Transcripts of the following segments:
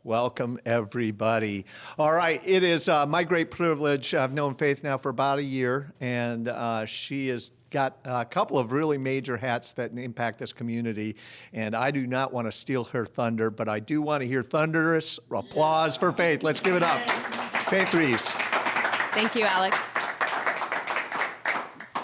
Welcome, everybody. All right, it is my great privilege. I've known Faith now for about a year, and she has got a couple of really major hats that impact this community, and I do not want to steal her thunder, but I do want to hear thunderous applause for Faith. Let's give it up. Faith Reeves. Thank you, Alex.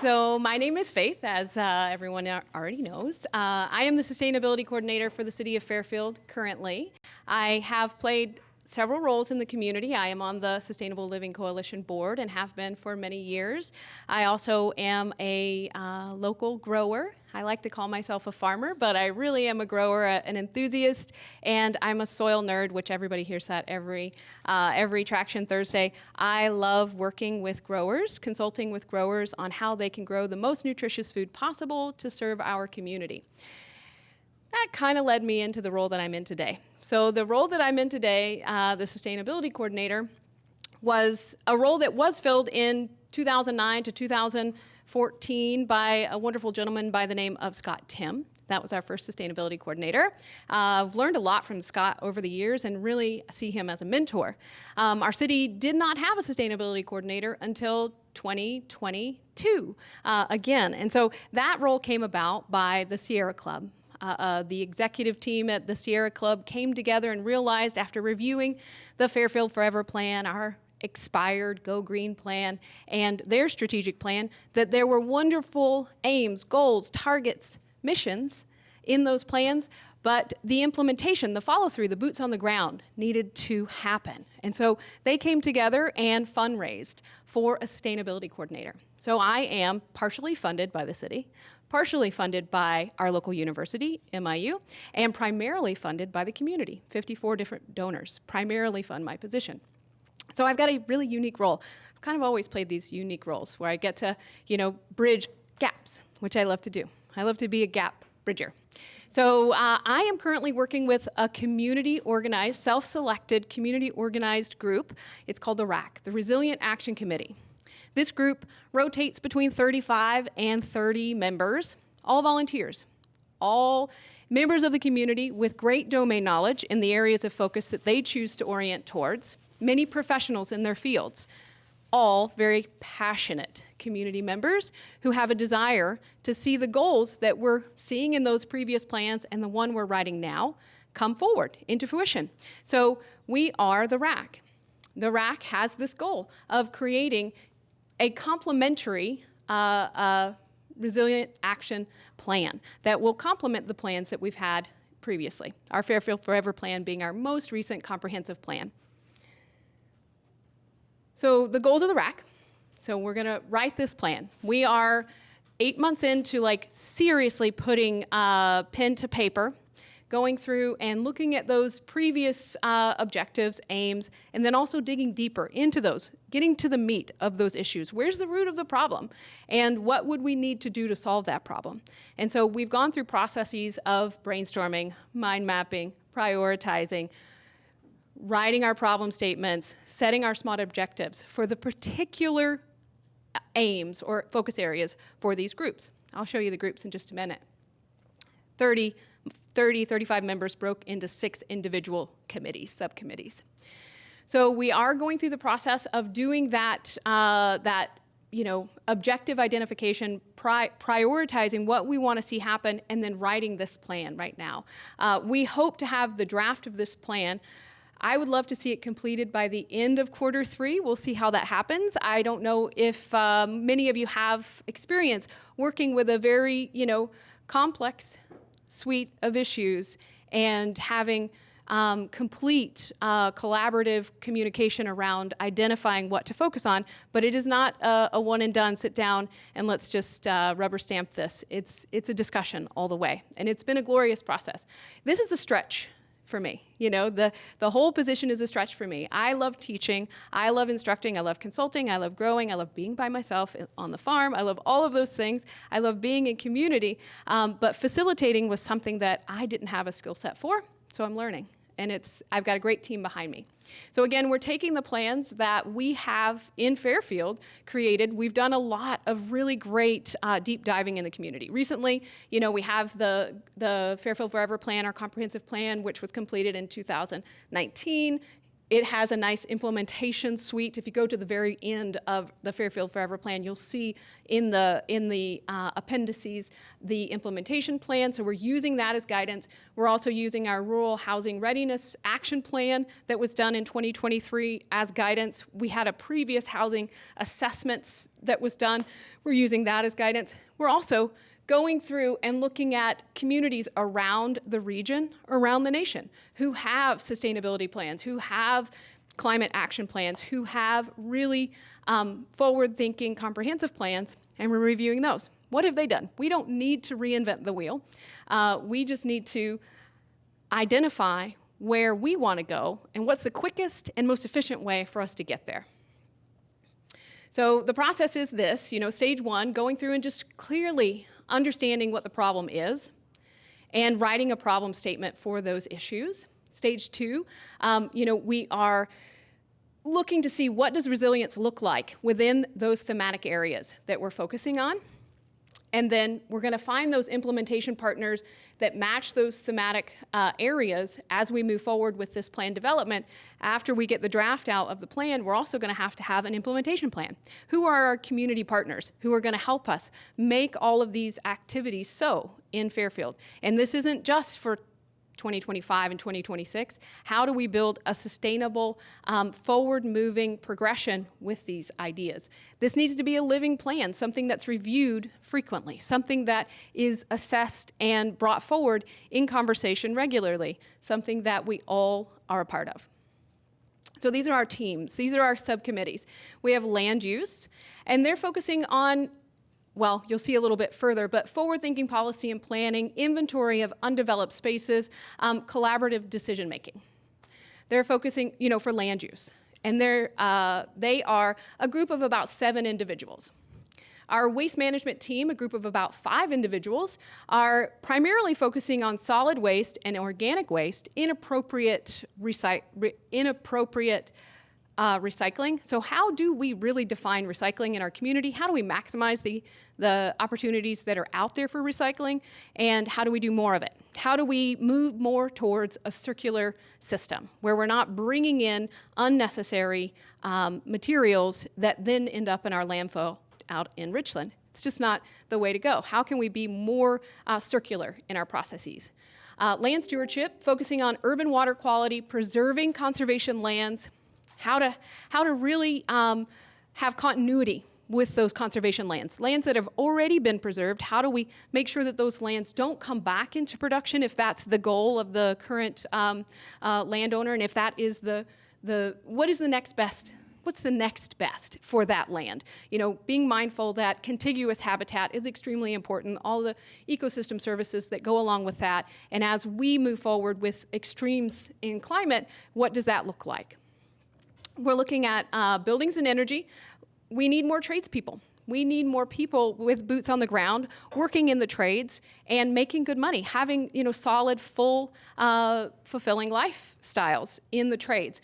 So my name is Faith, as everyone already knows. I am the Sustainability Coordinator for the City of Fairfield currently. I have played several roles in the community. I am on the Sustainable Living Coalition board and have been for many years. I also am a local grower. I like to call myself a farmer, but I really am a grower, an enthusiast, and I'm a soil nerd, which everybody hears that every Traction Thursday. I love working with growers, consulting with growers on how they can grow the most nutritious food possible to serve our community. That kind of led me into the role that I'm in today. So the role that I'm in today, the Sustainability Coordinator, was a role that was filled in 2009 to 2014 by a wonderful gentleman by the name of Scott Tim. That was our first Sustainability Coordinator. I've learned a lot from Scott over the years and really see him as a mentor. Our city did not have a Sustainability Coordinator until 2022 again. And so that role came about by the Sierra Club. The executive team at the Sierra Club came together and realized, after reviewing the Fairfield Forever plan, our expired Go Green plan, and their strategic plan, that there were wonderful aims, goals, targets, missions in those plans, but the implementation, the follow-through, the boots on the ground needed to happen. And so they came together and fundraised for a sustainability coordinator. So I am partially funded by the city, partially funded by our local university, MIU, and primarily funded by the community. 54 different donors primarily fund my position. So I've got a really unique role. I've kind of always played these unique roles where I get to, bridge gaps, which I love to do. I love to be a gap bridger. So I am currently working with a community-organized, self-selected, community-organized group. It's called the RAC, the Resilient Action Committee. This group rotates between 35 and 30 members, all volunteers, all members of the community with great domain knowledge in the areas of focus that they choose to orient towards, many professionals in their fields, all very passionate community members who have a desire to see the goals that we're seeing in those previous plans and the one we're writing now come forward into fruition. So we are the RAC. The RAC has this goal of creating a complementary resilient action plan that will complement the plans that we've had previously. Our Fairfield Forever plan being our most recent comprehensive plan. So the goals of the RAC, so we're gonna write this plan. We are 8 months into seriously putting pen to paper, going through and looking at those previous objectives, aims, and then also digging deeper into those, getting to the meat of those issues. Where's the root of the problem? And what would we need to do to solve that problem? And so we've gone through processes of brainstorming, mind mapping, prioritizing, writing our problem statements, setting our SMART objectives for the particular aims or focus areas for these groups. I'll show you the groups in just a minute. 35 members broke into 6 individual committees, subcommittees. So we are going through the process of doing that, objective identification, prioritizing what we want to see happen, and then writing this plan right now. We hope to have the draft of this plan. I would love to see it completed by the end of Q3. We'll see how that happens. I don't know if many of you have experience working with a very, complex suite of issues and having complete collaborative communication around identifying what to focus on, but it is not a one and done, sit down and let's just rubber stamp this. It's a discussion all the way, and it's been a glorious process. This is a stretch for me. The whole position is a stretch for me. I love teaching, I love instructing, I love consulting, I love growing, I love being by myself on the farm, I love all of those things. I love being in community, but facilitating was something that I didn't have a skill set for, so I'm learning. and I've got a great team behind me. So again, we're taking the plans that we have in Fairfield created. We've done a lot of really great deep diving in the community. Recently, we have the Fairfield Forever Plan, our comprehensive plan, which was completed in 2019. It has a nice implementation suite. If you go to the very end of the Fairfield Forever Plan, you'll see in the appendices the implementation plan. So we're using that as guidance. We're also using our Rural Housing Readiness Action Plan that was done in 2023 as guidance. We had a previous housing assessments that was done. We're using that as guidance. We're also going through and looking at communities around the region, around the nation, who have sustainability plans, who have climate action plans, who have really forward-thinking comprehensive plans, and we're reviewing those. What have they done? We don't need to reinvent the wheel. We just need to identify where we want to go and what's the quickest and most efficient way for us to get there. So the process is this, stage one, going through and just clearly understanding what the problem is and writing a problem statement for those issues. Stage two, we are looking to see what does resilience look like within those thematic areas that we're focusing on. And then we're going to find those implementation partners that match those thematic areas as we move forward with this plan development. After we get the draft out of the plan, we're also going to have an implementation plan. Who are our community partners who are going to help us make all of these activities so in Fairfield? And this isn't just for 2025 and 2026. How do we build a sustainable, forward-moving progression with these ideas? This needs to be a living plan, something that's reviewed frequently, something that is assessed and brought forward in conversation regularly, something that we all are a part of. So these are our teams. These are our subcommittees. We have land use, and they're focusing on, well, you'll see a little bit further, but forward-thinking policy and planning, inventory of undeveloped spaces, collaborative decision-making. They're focusing, for land use. And they are a group of about 7 individuals. Our waste management team, a group of about 5 individuals, are primarily focusing on solid waste and organic waste, inappropriate recycling. So how do we really define recycling in our community? How do we maximize the opportunities that are out there for recycling? And how do we do more of it? How do we move more towards a circular system where we're not bringing in unnecessary materials that then end up in our landfill out in Richland? It's just not the way to go. How can we be more circular in our processes? Land stewardship, focusing on urban water quality, preserving conservation lands, how to really have continuity with those conservation lands that have already been preserved. How do we make sure that those lands don't come back into production if that's the goal of the current landowner, and if that is what is the next best? What's the next best for that land? Being mindful that contiguous habitat is extremely important, all the ecosystem services that go along with that, and as we move forward with extremes in climate, what does that look like? We're looking at buildings and energy. We need more tradespeople. We need more people with boots on the ground, working in the trades and making good money, having solid, full, fulfilling lifestyles in the trades.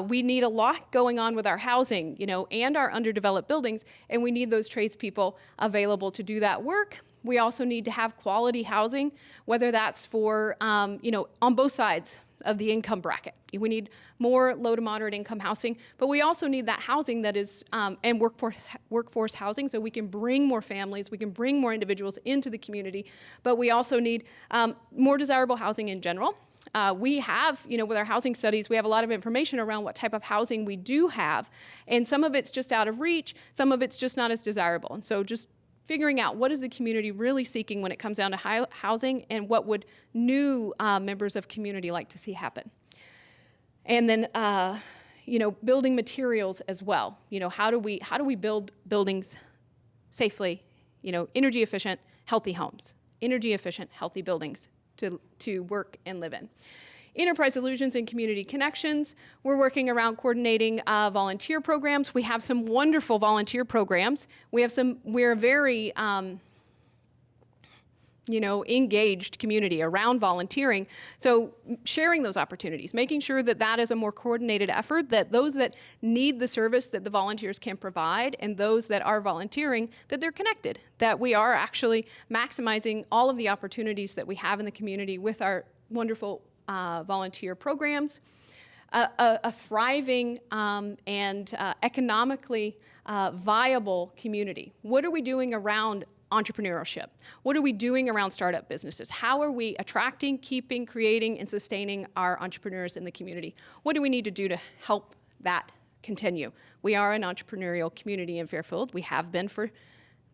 We need a lot going on with our housing, and our underdeveloped buildings, and we need those tradespeople available to do that work. We also need to have quality housing, whether that's for, on both sides of the income bracket. We need more low to moderate income housing, but we also need that housing that is, and workforce housing, so we can bring more families, we can bring more individuals into the community, but we also need more desirable housing in general. We have, with our housing studies, we have a lot of information around what type of housing we do have, and some of it's just out of reach, some of it's just not as desirable, and so just figuring out what is the community really seeking when it comes down to housing, and what would new members of community like to see happen. And then, building materials as well. How do we build buildings safely? Energy efficient, healthy homes, energy efficient, healthy buildings to work and live in. Enterprise Solutions and Community Connections, we're working around coordinating volunteer programs. We have some wonderful volunteer programs. We're very engaged community around volunteering. So sharing those opportunities, making sure that that is a more coordinated effort, that those that need the service that the volunteers can provide and those that are volunteering, that they're connected, that we are actually maximizing all of the opportunities that we have in the community with our wonderful volunteer programs. A thriving and economically viable community. What are we doing around entrepreneurship? What are we doing around startup businesses? How are we attracting, keeping, creating, and sustaining our entrepreneurs in the community? What do we need to do to help that continue? We are an entrepreneurial community in Fairfield. We have been for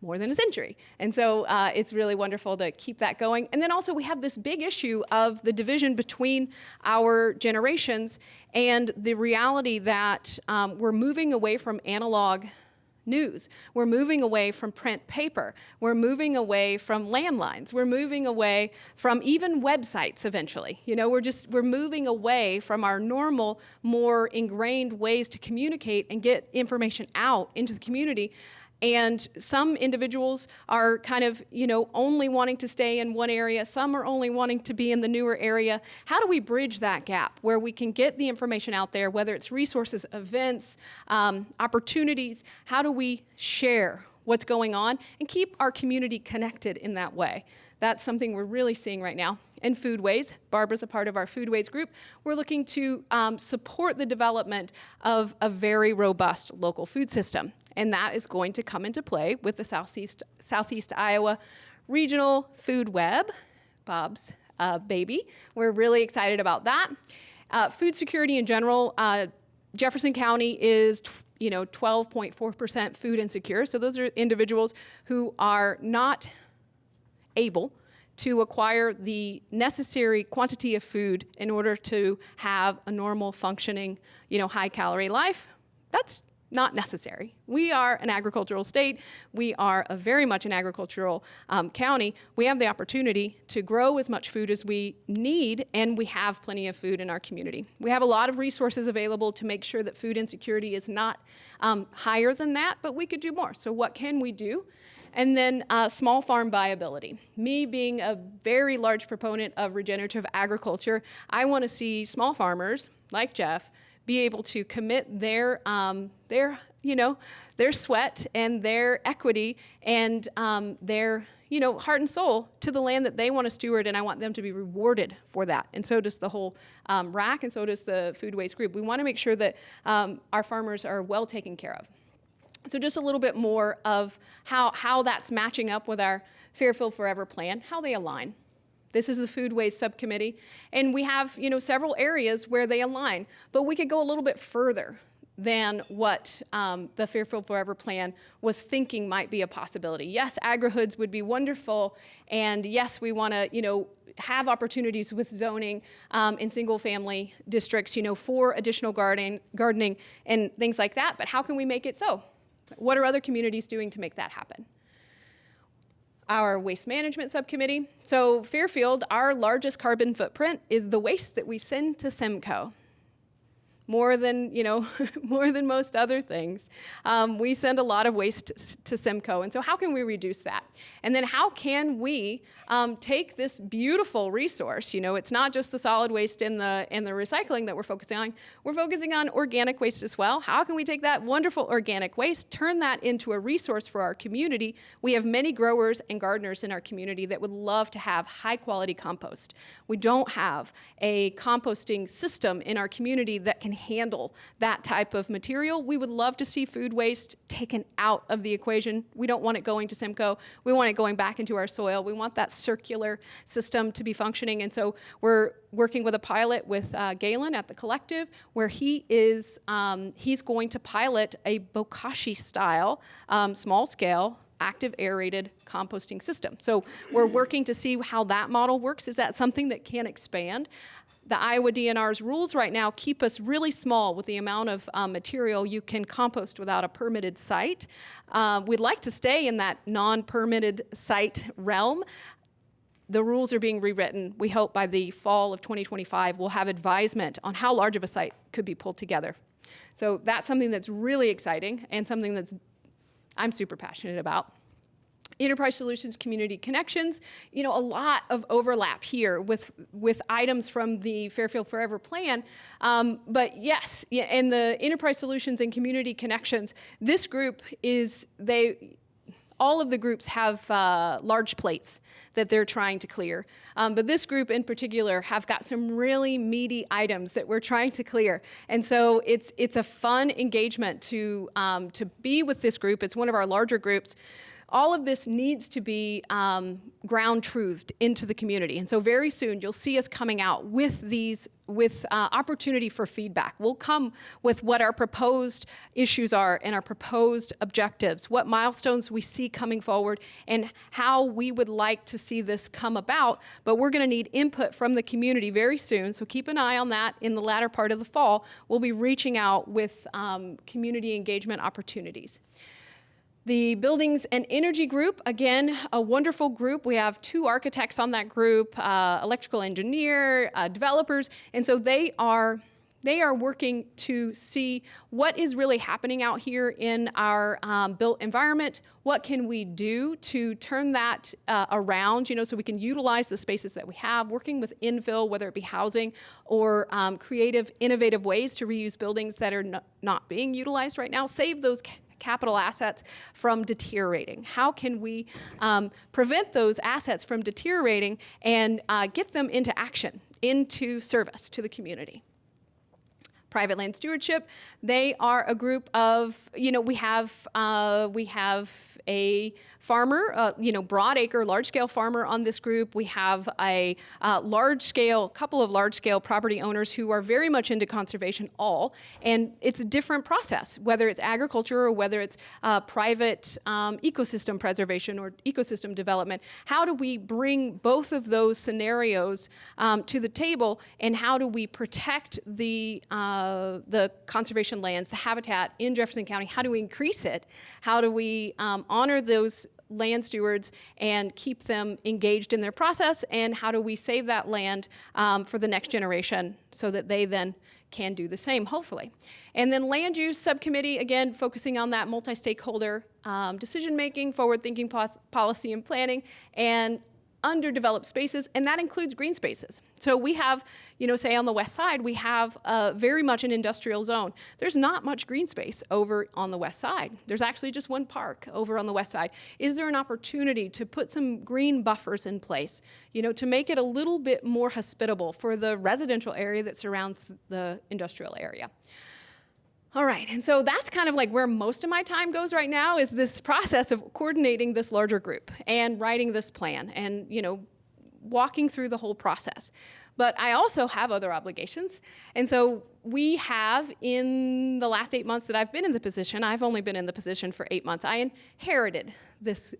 more than a century. And so it's really wonderful to keep that going. And then also we have this big issue of the division between our generations and the reality that we're moving away from analog news. We're moving away from print paper. We're moving away from landlines. We're moving away from even websites eventually. We're moving away from our normal, more ingrained ways to communicate and get information out into the community. And some individuals are kind of, only wanting to stay in one area. Some are only wanting to be in the newer area. How do we bridge that gap where we can get the information out there, whether it's resources, events, opportunities? How do we share what's going on and keep our community connected in that way? That's something we're really seeing right now. And Foodways, Barbara's a part of our Foodways group. We're looking to support the development of a very robust local food system. And that is going to come into play with the Southeast Iowa Regional Food Web, Bob's baby. We're really excited about that. Food security in general, Jefferson County is 12.4% food insecure. So those are individuals who are not able to acquire the necessary quantity of food in order to have a normal functioning, high-calorie life. That's not necessary. We are an agricultural state. We are very much an agricultural county. We have the opportunity to grow as much food as we need, and we have plenty of food in our community. We have a lot of resources available to make sure that food insecurity is not higher than that, but we could do more. So what can we do? And then small farm viability. Me being a very large proponent of regenerative agriculture, I want to see small farmers like Jeff be able to commit their sweat and their equity and their heart and soul to the land that they want to steward, and I want them to be rewarded for that. And so does the whole RAC, and so does the Foodways group. We want to make sure that our farmers are well taken care of. So just a little bit more of how that's matching up with our Fairfield Forever plan, how they align. This is the Foodways Subcommittee, and we have several areas where they align, but we could go a little bit further than what the Fairfield Forever plan was thinking might be a possibility. Yes, agrihoods would be wonderful, and yes, we want to have opportunities with zoning in single-family districts, for additional gardening and things like that. But how can we make it so? What are other communities doing to make that happen? Our waste management subcommittee. So Fairfield, our largest carbon footprint is the waste that we send to SEMCO. More than most other things. We send a lot of waste to SEMCO, and so how can we reduce that? And then how can we take this beautiful resource? It's not just the solid waste and the recycling that we're focusing on. We're focusing on organic waste as well. How can we take that wonderful organic waste, turn that into a resource for our community? We have many growers and gardeners in our community that would love to have high-quality compost. We don't have a composting system in our community that can handle that type of material. We would love to see food waste taken out of the equation. We don't want it going to SEMCO. We want it going back into our soil. We want that circular system to be functioning. And so we're working with a pilot with Galen at the Collective, where he's going to pilot a bokashi-style, small-scale, active aerated composting system. So we're working to see how that model works. Is that something that can expand? The Iowa DNR's rules right now keep us really small with the amount of material you can compost without a permitted site. We'd like to stay in that non-permitted site realm. The rules are being rewritten. We hope by the fall of 2025 we'll have advisement on how large of a site could be pulled together. So that's something that's really exciting and something that's I'm super passionate about. Enterprise Solutions, Community Connections, a lot of overlap here with items from the Fairfield Forever plan. But yes, in the Enterprise Solutions and Community Connections, this group all of the groups have large plates that they're trying to clear. But this group in particular have got some really meaty items that we're trying to clear. And so it's a fun engagement to be with this group. It's one of our larger groups. All of this needs to be ground truthed into the community. And so very soon you'll see us coming out with opportunity for feedback. We'll come with what our proposed issues are and our proposed objectives, what milestones we see coming forward, and how we would like to see this come about. But we're going to need input from the community very soon, so keep an eye on that. In the latter part of the fall, we'll be reaching out with community engagement opportunities. The Buildings and Energy Group, again, a wonderful group. We have 2 architects on that group, electrical engineer, developers, and so they are working to see what is really happening out here in our built environment. What can we do to turn that around, so we can utilize the spaces that we have, working with infill, whether it be housing or creative, innovative ways to reuse buildings that are not being utilized right now, save those capital assets from deteriorating. How can we prevent those assets from deteriorating and get them into action, into service to the community? Private land stewardship, they are a group of, we have a farmer, broad acre, large scale farmer on this group. We have a couple of large scale property owners who are very much into conservation and it's a different process, whether it's agriculture or whether it's private ecosystem preservation or ecosystem development. How do we bring both of those scenarios to the table, and how do we protect the conservation lands, the habitat in Jefferson County? How do we increase it? How do we honor those land stewards and keep them engaged in their process? And how do we save that land for the next generation so that they then can do the same, hopefully? And then Land Use Subcommittee, again, focusing on that multi-stakeholder decision-making, forward-thinking policy and planning, and underdeveloped spaces, and that includes green spaces. So we have, say on the west side, we have very much an industrial zone. There's not much green space over on the west side. There's actually just one park over on the west side. Is there an opportunity to put some green buffers in place, to make it a little bit more hospitable for the residential area that surrounds the industrial area? All right, and so that's kind of like where most of my time goes right now, is this process of coordinating this larger group and writing this plan and, walking through the whole process. But I also have other obligations. And so we have, in the last 8 months that I've been in the position, I've only been in the position for 8 months, I inherited this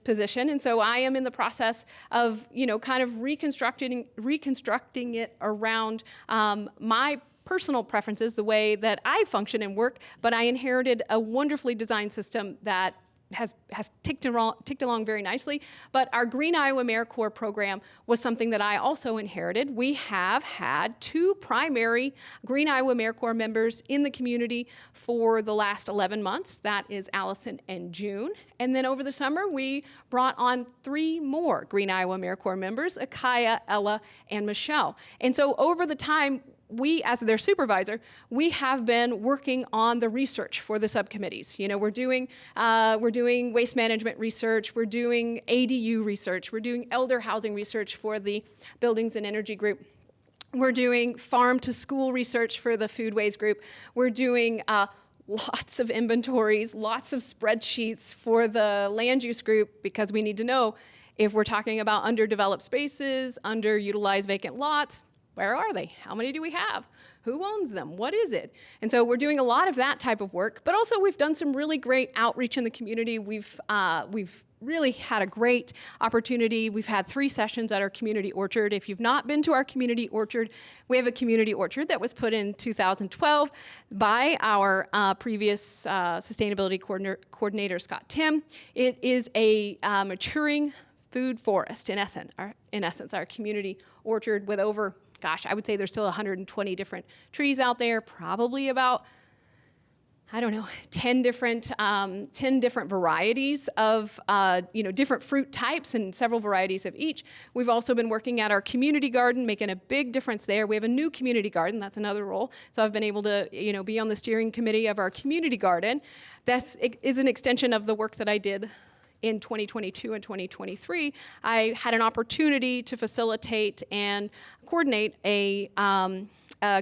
position. And so I am in the process of, kind of reconstructing it around my personal preferences, the way that I function and work, but I inherited a wonderfully designed system that has ticked along very nicely. But our Green Iowa AmeriCorps program was something that I also inherited. We have had 2 primary Green Iowa AmeriCorps members in the community for the last 11 months. That is Allison and June. And then over the summer, we brought on 3 more Green Iowa AmeriCorps members, Akaya, Ella, and Michelle. And so over the time, we, as their supervisor, we have been working on the research for the subcommittees. We're doing waste management research, we're doing ADU research, we're doing elder housing research for the Buildings and Energy Group. We're doing farm to school research for the Foodways Group. We're doing lots of inventories, lots of spreadsheets for the Land Use Group, because we need to know if we're talking about underdeveloped spaces, underutilized vacant lots. Where are they? How many do we have? Who owns them? What is it? And so we're doing a lot of that type of work, but also we've done some really great outreach in the community. We've really had a great opportunity. We've had 3 sessions at our community orchard. If you've not been to our community orchard, we have a community orchard that was put in 2012 by our previous sustainability coordinator, Scott Tim. It is a maturing food forest, in essence, our community orchard with over, I would say there's still 120 different trees out there, probably about, I don't know, 10 different varieties of, different fruit types and several varieties of each. We've also been working at our community garden, making a big difference there. We have a new community garden, that's another role. So I've been able to, be on the steering committee of our community garden. That is an extension of the work that I did in 2022 and 2023. I had an opportunity to facilitate and coordinate a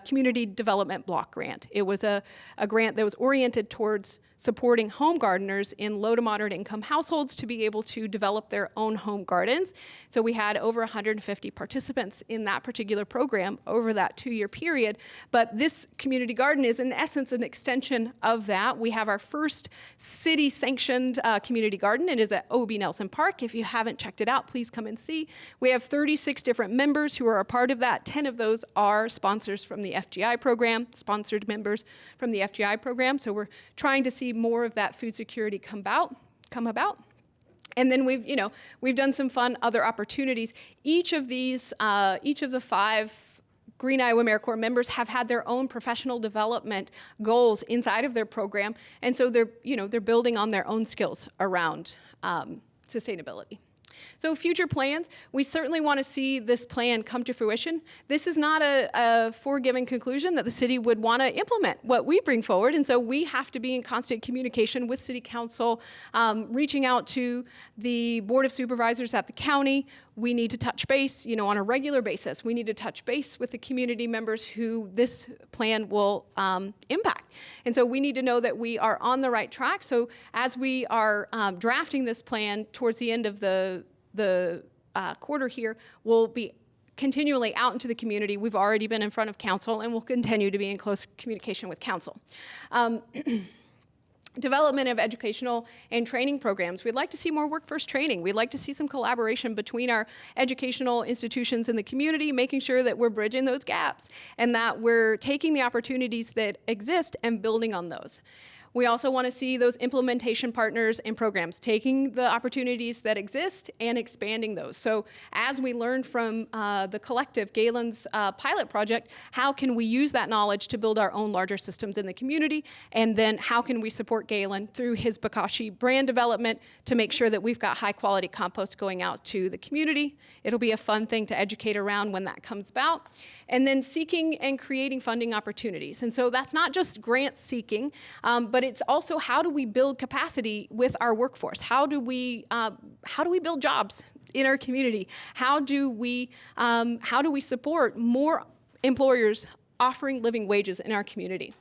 community development block grant. It was a grant that was oriented towards supporting home gardeners in low to moderate income households to be able to develop their own home gardens. So we had over 150 participants in that particular program over that 2-year period. But this community garden is in essence an extension of that. We have our first city sanctioned community garden. It is at O.B. Nelson Park. If you haven't checked it out, please come and see. We have 36 different members who are a part of that. 10 of those are sponsors from the FGI program, sponsored members from the FGI program. So we're trying to see more of that food security come about. And then we've done some fun other opportunities. Each of the 5 Green Iowa AmeriCorps members have had their own professional development goals inside of their program, and so they're building on their own skills around sustainability. So future plans, we certainly want to see this plan come to fruition. This is not a foregiven conclusion that the city would want to implement what we bring forward, and so we have to be in constant communication with City Council, reaching out to the Board of Supervisors at the county. We need to touch base, on a regular basis. We need to touch base with the community members who this plan will impact. And so we need to know that we are on the right track. So as we are drafting this plan towards the end of the quarter here, we'll be continually out into the community. We've already been in front of council, and we'll continue to be in close communication with council. Development of educational and training programs. We'd like to see more workforce training. We'd like to see some collaboration between our educational institutions in the community, making sure that we're bridging those gaps and that we're taking the opportunities that exist and building on those. We also want to see those implementation partners and programs, taking the opportunities that exist and expanding those. So as we learned from the collective, Galen's pilot project, how can we use that knowledge to build our own larger systems in the community? And then how can we support Galen through his Bokashi brand development to make sure that we've got high quality compost going out to the community? It'll be a fun thing to educate around when that comes about. And then seeking and creating funding opportunities. And so that's not just grant seeking, but it's also how do we build capacity with our workforce? How do we build jobs in our community? How do we support more employers offering living wages in our community?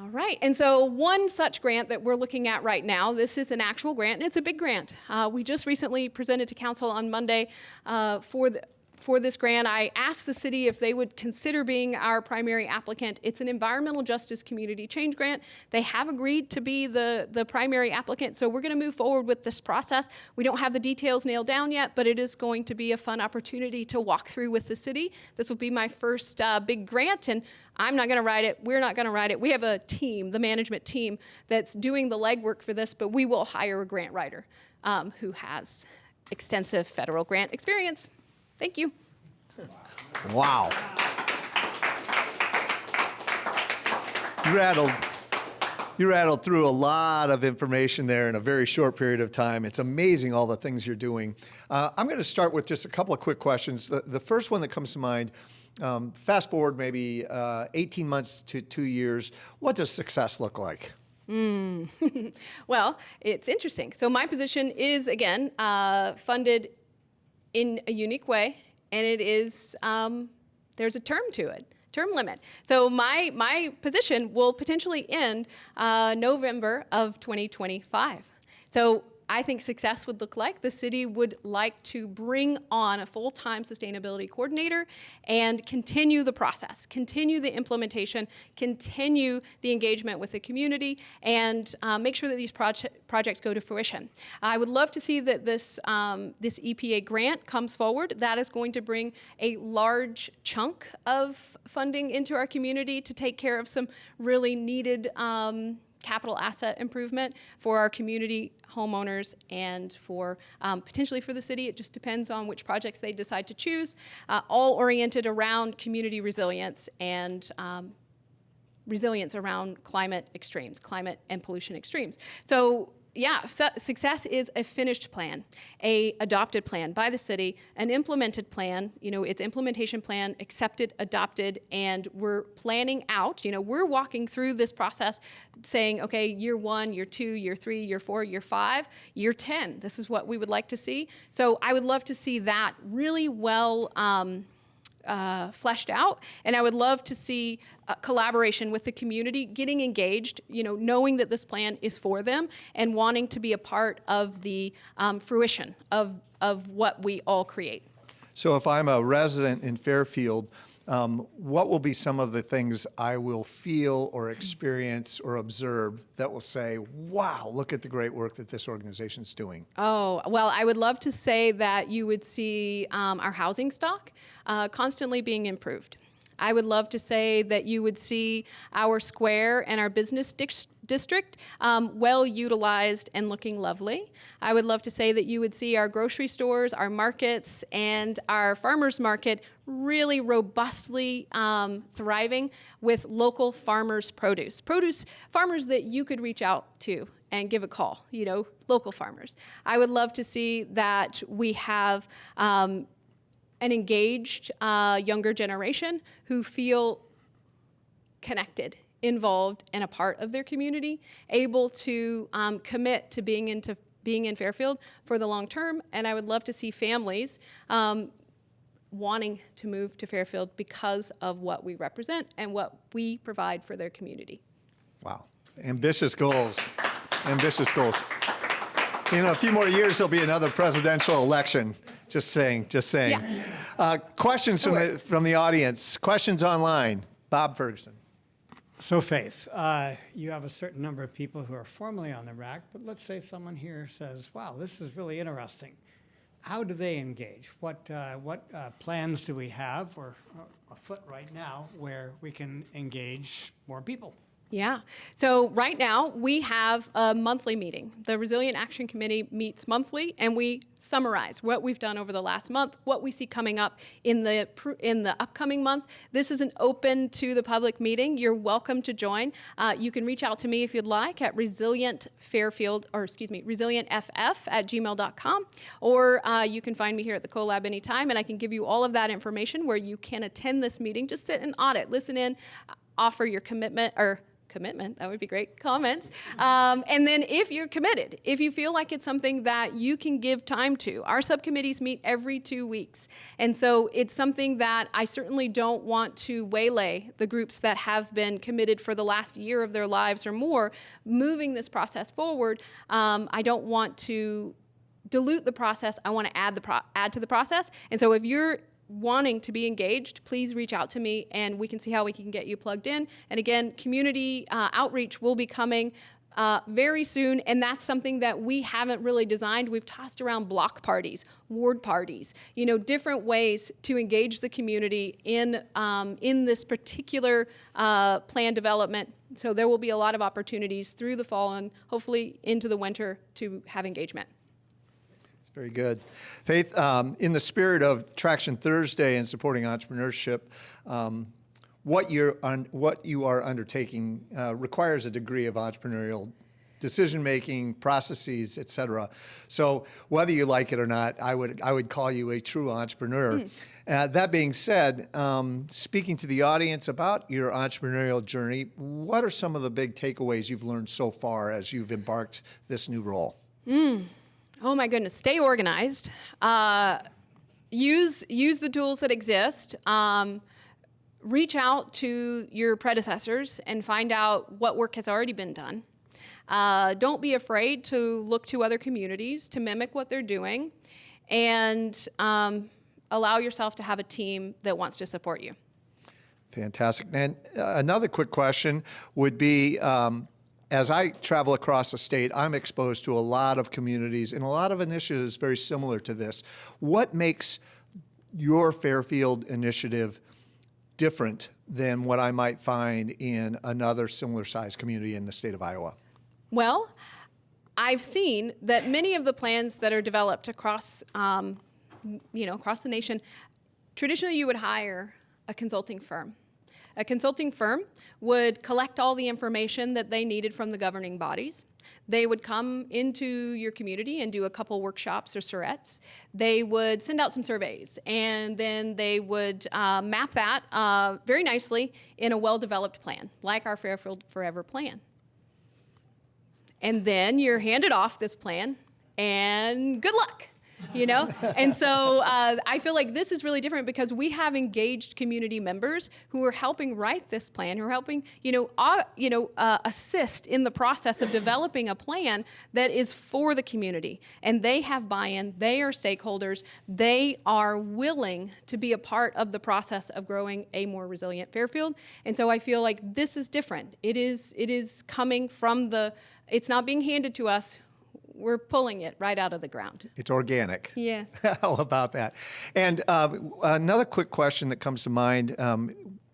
All right, and so one such grant that we're looking at right now, this is an actual grant, and it's a big grant. We just recently presented to council on Monday for this grant. I asked the city if they would consider being our primary applicant. It's an environmental justice community change grant. They have agreed to be the primary applicant, so we're going to move forward with this process. We don't have the details nailed down yet, but it is going to be a fun opportunity to walk through with the city. This will be my first big grant, and I'm not going to write it. We're not going to write it. We have a team, the management team, that's doing the legwork for this, but we will hire a grant writer who has extensive federal grant experience. Thank you. Wow. You rattled through a lot of information there in a very short period of time. It's amazing all the things you're doing. I'm going to start with just a couple of quick questions. The first one that comes to mind, fast forward maybe 18 months to 2 years, what does success look like? Well, it's interesting. So my position is, again, funded in a unique way, and it is, there's a term to it, term limit. So my position will potentially end November of 2025. So I think success would look like the city would like to bring on a full-time sustainability coordinator and continue the process, continue the implementation, continue the engagement with the community, and make sure that these projects go to fruition. I would love to see that this EPA grant comes forward. That is going to bring a large chunk of funding into our community to take care of some really needed capital asset improvement for our community homeowners and for potentially for the city. It just depends on which projects they decide to choose, all oriented around community resilience and resilience around climate extremes, climate and pollution extremes. So yeah, success is a finished plan, a adopted plan by the city, an implemented plan, its implementation plan, accepted, adopted, and we're planning out, we're walking through this process saying, okay, year 1, year 2, year 3, year 4, year 5, year 10, this is what we would like to see. So I would love to see that really well fleshed out, and I would love to see collaboration with the community, getting engaged, knowing that this plan is for them and wanting to be a part of the fruition of what we all create. So if I'm a resident in Fairfield, what will be some of the things I will feel or experience or observe that will say, wow, look at the great work that this organization is doing? Oh, well, I would love to say that you would see our housing stock constantly being improved. I would love to say that you would see our square and our business district well utilized and looking lovely. I would love to say that you would see our grocery stores, our markets, and our farmers market really robustly thriving with local farmers' produce. Farmers that you could reach out to and give a call, local farmers. I would love to see that we have an engaged younger generation who feel connected, involved, and a part of their community, able to commit to being in Fairfield for the long term. And I would love to see families wanting to move to Fairfield because of what we represent and what we provide for their community. Wow, ambitious goals, ambitious goals. In a few more years, there'll be another presidential election. Just saying. Yeah. Questions from the audience. Questions online. Bob Ferguson. So Faith, you have a certain number of people who are formally on the RAC, but let's say someone here says, wow, this is really interesting. How do they engage? What plans do we have or afoot right now where we can engage more people? Yeah. So right now we have a monthly meeting. The Resilient Action Committee meets monthly, and we summarize what we've done over the last month, what we see coming up in the upcoming month. This is an open to the public meeting. You're welcome to join. You can reach out to me if you'd like at resilientff@gmail.com, or you can find me here at the CoLab anytime, and I can give you all of that information where you can attend this meeting. Just sit and audit, listen in, offer your commitment, that would be great, comments. And then if you're committed, if you feel like it's something that you can give time to, our subcommittees meet every 2 weeks. And so it's something that I certainly don't want to waylay the groups that have been committed for the last year of their lives or more, moving this process forward. I don't want to dilute the process. I want to add to the process. And so if you're wanting to be engaged, please reach out to me and we can see how we can get you plugged in. And again, community outreach will be coming very soon, and that's something that we haven't really designed. We've tossed around block parties, ward parties, different ways to engage the community in this particular plan development. So there will be a lot of opportunities through the fall and hopefully into the winter to have engagement. Very good. Faith, in the spirit of Traction Thursday and supporting entrepreneurship, what you are undertaking requires a degree of entrepreneurial decision-making, processes, et cetera. So whether you like it or not, I would call you a true entrepreneur. That being said, speaking to the audience about your entrepreneurial journey, what are some of the big takeaways you've learned so far as you've embarked this new role? Oh my goodness, stay organized. Use the tools that exist. Reach out to your predecessors and find out what work has already been done. Don't be afraid to look to other communities to mimic what they're doing, and allow yourself to have a team that wants to support you. Fantastic. And another quick question would be, as I travel across the state, I'm exposed to a lot of communities and a lot of initiatives very similar to this. What makes your Fairfield initiative different than what I might find in another similar sized community in the state of Iowa? Well, I've seen that many of the plans that are developed across, across the nation, traditionally you would hire a consulting firm. A consulting firm would collect all the information that they needed from the governing bodies. They would come into your community and do a couple workshops or surrettes. They would send out some surveys, and then they would map that very nicely in a well-developed plan, like our Fairfield Forever plan. And then you're handed off this plan, and good luck. You know? And so I feel like this is really different because we have engaged community members who are helping write this plan, who are helping, assist in the process of developing a plan that is for the community. And they have buy-in, they are stakeholders, they are willing to be a part of the process of growing a more resilient Fairfield. And so I feel like this is different. It is coming from it's not being handed to us. We're pulling it right out of the ground. It's organic. Yes. How about that? And another quick question that comes to mind,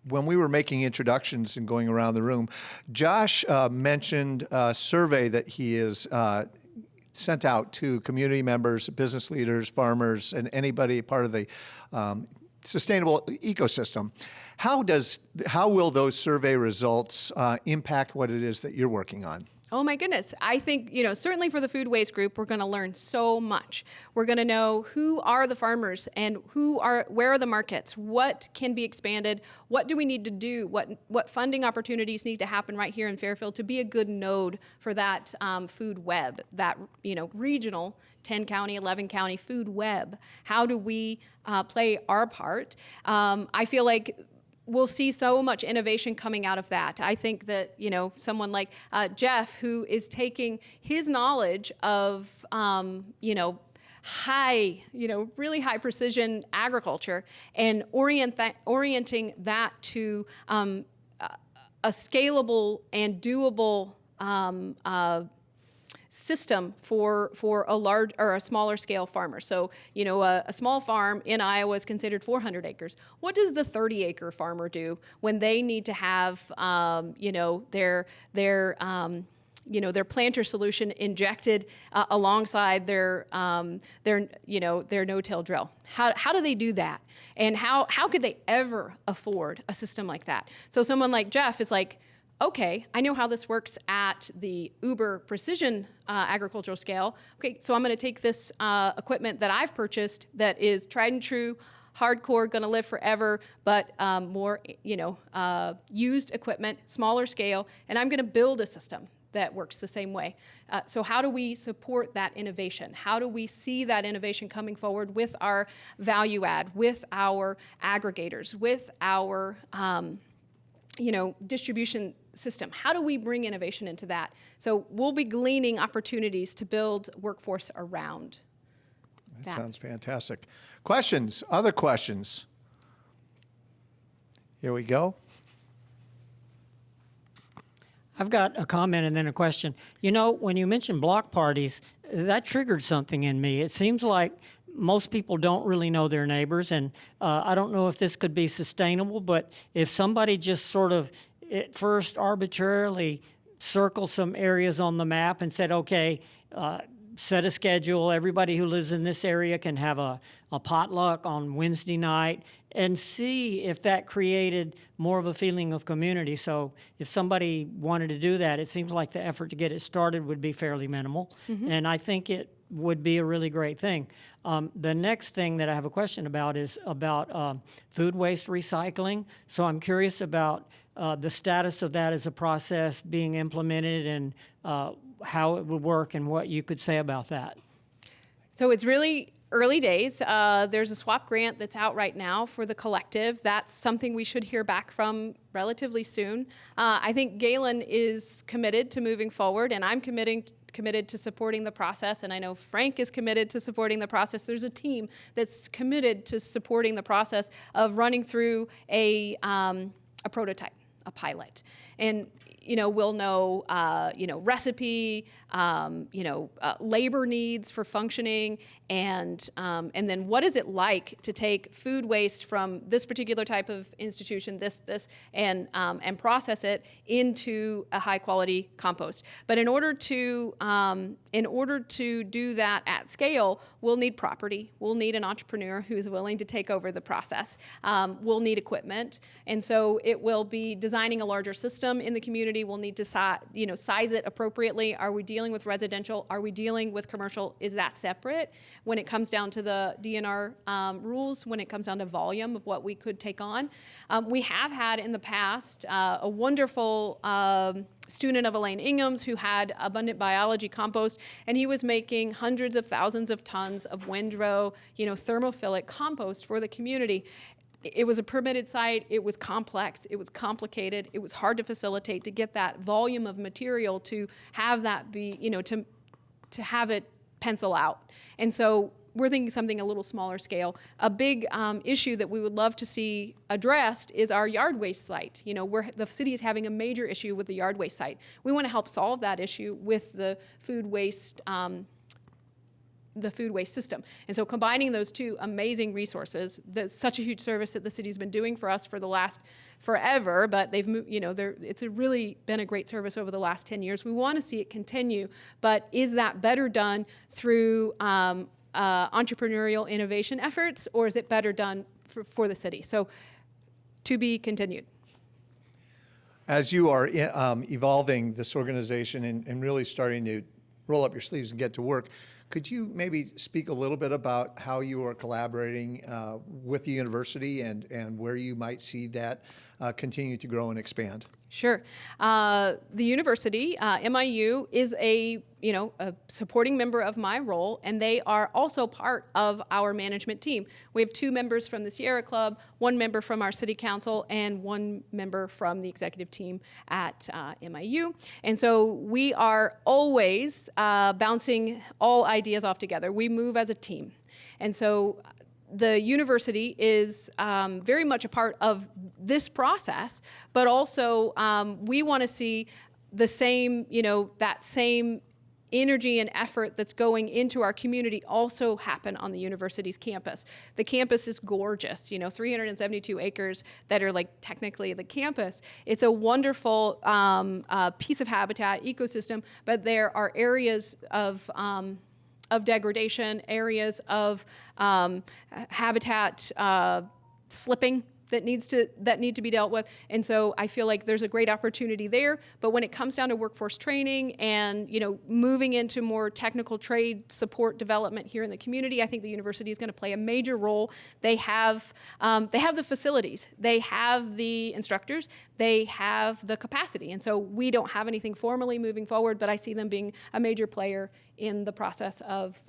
when we were making introductions and going around the room, Josh mentioned a survey that he is sent out to community members, business leaders, farmers, and anybody part of the sustainable ecosystem. How will those survey results impact what it is that you're working on? Oh my goodness. I think, certainly for the food waste group, we're going to learn so much. We're going to know who are the farmers and where are the markets, what can be expanded, what do we need to do, what funding opportunities need to happen right here in Fairfield to be a good node for that food web, that, regional 10 county, 11 county food web. How do we play our part? I feel like we'll see so much innovation coming out of that. I think that, someone like Jeff, who is taking his knowledge of, really high precision agriculture and orienting that to a scalable and doable system for a large or a smaller scale farmer. So, a small farm in Iowa is considered 400 acres. What does the 30-acre farmer do when they need to have, their planter solution injected alongside their no-till drill? How do they do that? And how could they ever afford a system like that? So someone like Jeff is like, okay, I know how this works at the uber precision agricultural scale. Okay, so I'm going to take this equipment that I've purchased that is tried and true, hardcore, going to live forever, but more, used equipment, smaller scale, and I'm going to build a system that works the same way. So how do we support that innovation? How do we see that innovation coming forward with our value add, with our aggregators, with our distribution system? How do we bring innovation into that? So we'll be gleaning opportunities to build workforce around that. Sounds fantastic. Questions? Other questions? Here we go. I've got a comment and then a question. When you mentioned block parties, that triggered something in me. It seems like most people don't really know their neighbors, and I don't know if this could be sustainable, but if somebody just sort of at first arbitrarily circled some areas on the map and said, okay, set a schedule, everybody who lives in this area can have a potluck on Wednesday night, and see if that created more of a feeling of community. So if somebody wanted to do that, it seems like the effort to get it started would be fairly minimal, and I think it would be a really great thing. The next thing that I have a question about is about food waste recycling. So I'm curious about the status of that as a process being implemented and how it would work and what you could say about that. So it's really early days. There's a SWAP grant that's out right now for the collective. That's something we should hear back from relatively soon. I think Galen is committed to moving forward, and I'm committed to supporting the process, and I know Frank is committed to supporting the process. There's a team that's committed to supporting the process of running through a prototype, a pilot. And we'll know, recipe, labor needs for functioning, and then what is it like to take food waste from this particular type of institution, and process it into a high quality compost. But in order to do that at scale, we'll need property. We'll need an entrepreneur who's willing to take over the process. We'll need equipment, and so it will be designing a larger system in the community. We'll need to size it appropriately. Are we dealing with residential? Are we dealing with commercial? Is that separate? When it comes down to the DNR rules, when it comes down to volume of what we could take on, we have had in the past a wonderful student of Elaine Ingham's who had abundant biology compost, and he was making hundreds of thousands of tons of windrow, thermophilic compost for the community. It was a permitted site. It was complex. It was complicated. It was hard to facilitate, to get that volume of material, to have that be, to have it pencil out. And so we're thinking something a little smaller scale. A big issue that we would love to see addressed is our yard waste site. The city is having a major issue with the yard waste site. We want to help solve that issue with the food waste system. And so combining those two amazing resources, that's such a huge service that the city's been doing for us for the last forever, but they've moved, it's really been a great service over the last 10 years. We want to see it continue, but is that better done through entrepreneurial innovation efforts, or is it better done for the city? So to be continued. As you are evolving this organization and really starting to roll up your sleeves and get to work, could you maybe speak a little bit about how you are collaborating with the university and where you might see that continue to grow and expand? Sure. The university, MIU, is a supporting member of my role, and they are also part of our management team. We have 2 members from the Sierra Club, 1 member from our city council, and 1 member from the executive team at MIU. And so we are always bouncing all ideas off together. We move as a team. And so the university is very much a part of this process, but also we want to see the same, that same energy and effort that's going into our community also happen on the university's campus. The campus is gorgeous, 372 acres that are technically the campus. It's a wonderful piece of habitat, ecosystem, but there are areas of degradation, areas of habitat slipping that need to be dealt with. And so I feel like there's a great opportunity there. But when it comes down to workforce training and moving into more technical trade support development here in the community, I think the university is going to play a major role. They have the facilities, they have the instructors, they have the capacity. And so we don't have anything formally moving forward, but I see them being a major player in the process of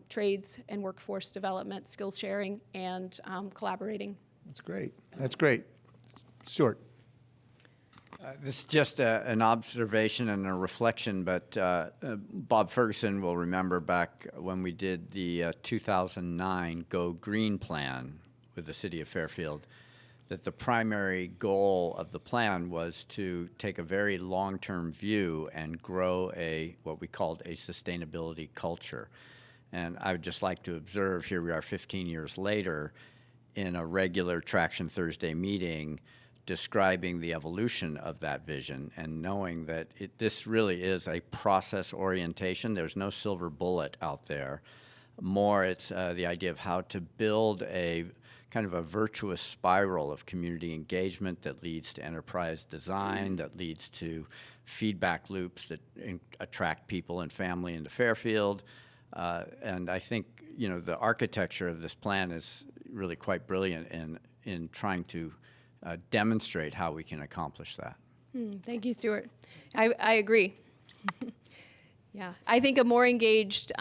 trades and workforce development, skills sharing, and collaborating. That's great. That's great. Stuart. This is just an observation and a reflection, but Bob Ferguson will remember back when we did the 2009 Go Green plan with the city of Fairfield, that the primary goal of the plan was to take a very long-term view and grow what we called a sustainability culture. And I would just like to observe, here we are 15 years later, in a regular Traction Thursday meeting, describing the evolution of that vision and knowing that this really is a process orientation. There's no silver bullet out there. More, it's the idea of how to build a kind of a virtuous spiral of community engagement that leads to enterprise design, that leads to feedback loops that attract people and family into Fairfield. And I think, the architecture of this plan is really quite brilliant in trying to demonstrate how we can accomplish that. Thank you, Stuart. I agree. Yeah, I think a more engaged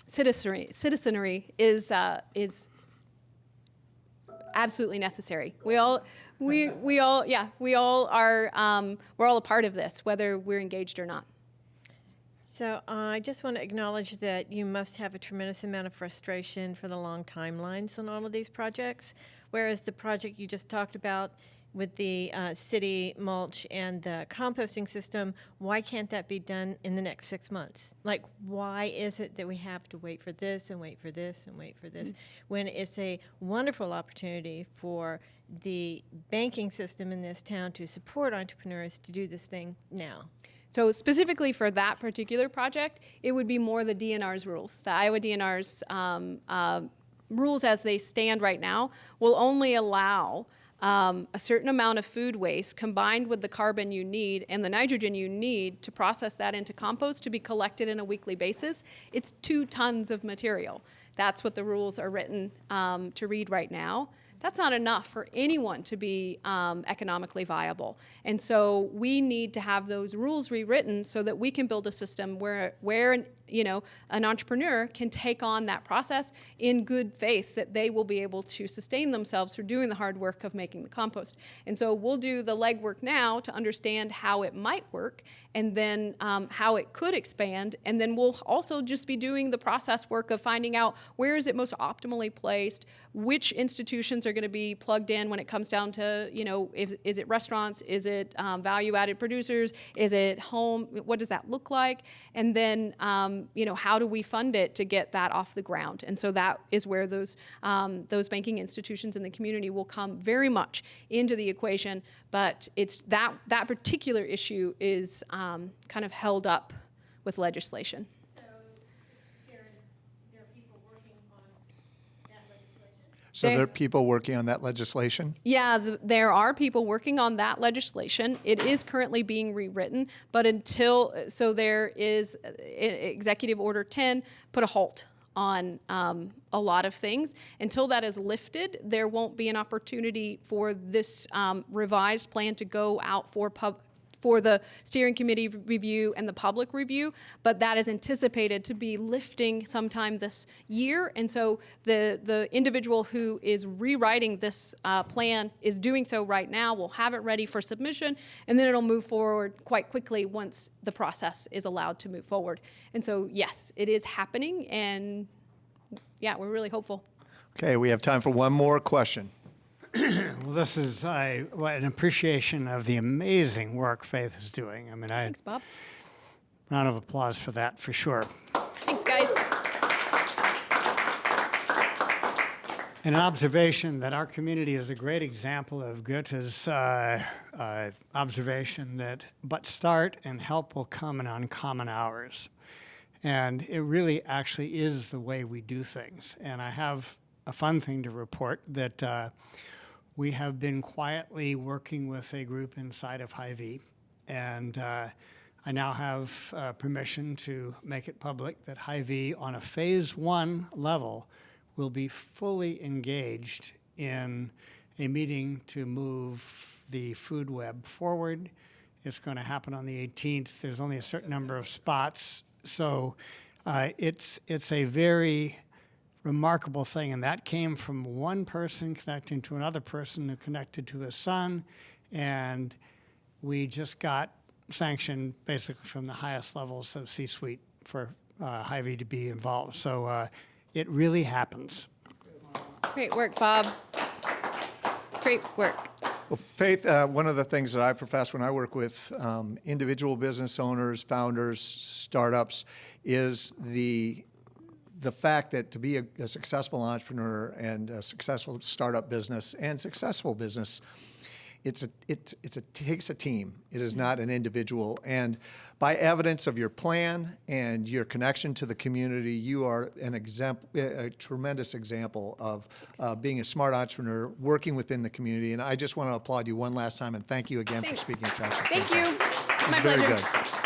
citizenry is absolutely necessary. We all are. We're all a part of this, whether we're engaged or not. So I just want to acknowledge that you must have a tremendous amount of frustration for the long timelines on all of these projects, whereas the project you just talked about with the city mulch and the composting system, why can't that be done in the next 6 months? Like, why is it that we have to wait for this and wait for this and wait for this when it's a wonderful opportunity for the banking system in this town to support entrepreneurs to do this thing now? So specifically for that particular project, it would be more the DNR's rules. The Iowa DNR's rules as they stand right now will only allow a certain amount of food waste combined with the carbon you need and the nitrogen you need to process that into compost to be collected on a weekly basis. It's 2 tons of material. That's what the rules are written to read right now. That's not enough for anyone to be economically viable. And so we need to have those rules rewritten so that we can build a system where an entrepreneur can take on that process in good faith that they will be able to sustain themselves through doing the hard work of making the compost. And so we'll do the legwork now to understand how it might work and then how it could expand. And then we'll also just be doing the process work of finding out where is it most optimally placed, which institutions are going to be plugged in when it comes down to, is it restaurants, is it value-added producers, is it home, what does that look like? And then, how do we fund it to get that off the ground? And so that is where those banking institutions in the community will come very much into the equation. But it's that particular issue is kind of held up with legislation. So there are people working on that legislation? So there are people working on that legislation? Yeah, there are people working on that legislation. It is currently being rewritten, but there is Executive Order 10 put a halt on a lot of things. Until that is lifted, there won't be an opportunity for this revised plan to go out for the steering committee review and the public review, but that is anticipated to be lifting sometime this year. And so the individual who is rewriting this plan is doing so right now. We'll have it ready for submission, and then it'll move forward quite quickly once the process is allowed to move forward. And so, yes, it is happening, and yeah, we're really hopeful. Okay, we have time for one more question. Well, this is an appreciation of the amazing work Faith is doing. I mean, Thanks, Bob. round of applause for that, for sure. Thanks, guys. And an observation that our community is a great example of Goethe's observation that but start and help will come in uncommon hours. And it really actually is the way we do things. And I have a fun thing to report that we have been quietly working with a group inside of Hy-Vee, and I now have permission to make it public that Hy-Vee on a phase 1 level will be fully engaged in a meeting to move the food web forward. It's going to happen on the 18th. There's only a certain number of spots, so it's a very remarkable thing, and that came from one person connecting to another person who connected to his son, and we just got sanction basically from the highest levels of C-suite for Hy-Vee to be involved. So it really happens. Great work, Bob. Great work. Well, Faith, one of the things that I profess when I work with individual business owners, founders, startups, is the fact that to be a successful entrepreneur and a successful startup business and successful business, it takes a team. It is not an individual. And by evidence of your plan and your connection to the community, you are a tremendous example of being a smart entrepreneur working within the community. And I just want to applaud you one last time and thank you again Thanks. for speaking at Traction. Thank you. It was My very pleasure. good.